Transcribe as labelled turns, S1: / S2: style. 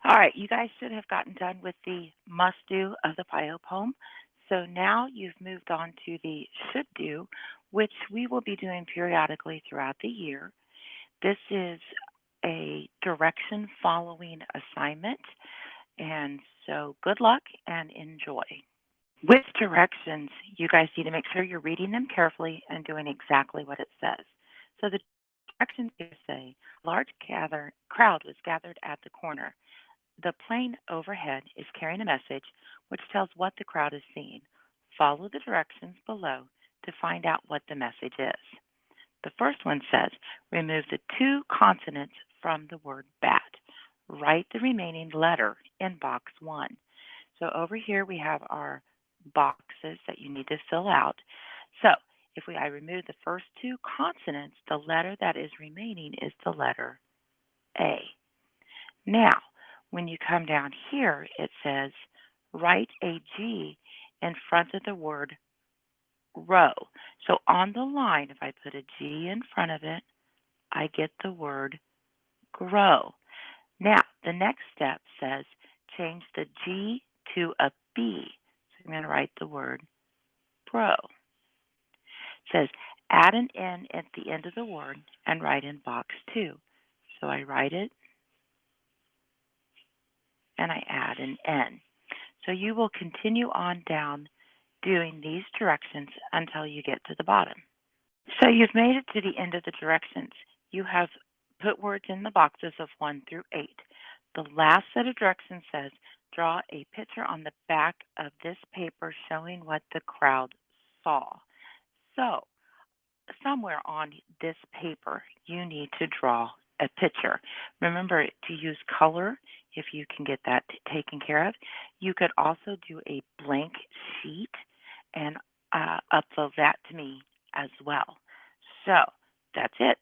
S1: All right, you guys should have gotten done with the must do of the bio poem. So now you've moved on to the should do, which we will be doing periodically throughout the year. This is a direction following assignment, and so good luck and enjoy. With directions, you guys need to make sure you're reading them carefully and doing exactly what it says. So the directions here say, a large crowd was gathered at the corner. The plane overhead is carrying a message which tells what the crowd is seeing. Follow the directions below to find out what the message is. The first one says, remove the two consonants from the word bat. Write the remaining letter in box 1. So over here we have our boxes that you need to fill out. So if I remove the first two consonants, the letter that is remaining is the letter A. Now, when you come down here, it says write a G in front of the word row. So on the line, if I put a G in front of it, I get the word grow. Now, the next step says change the G to a B. So I'm going to write the word grow. It says add an N at the end of the word and write in box 2. So I write it and I add an N. So you will continue on down doing these directions until you get to the bottom. So you've made it to the end of the directions. You have put words in the boxes of 1 through 8. The last set of directions says, draw a picture on the back of this paper showing what the crowd saw. So somewhere on this paper, you need to draw a picture. Remember to use color if you can get that taken care of. You could also do a blank sheet and upload that to me as well. So that's it.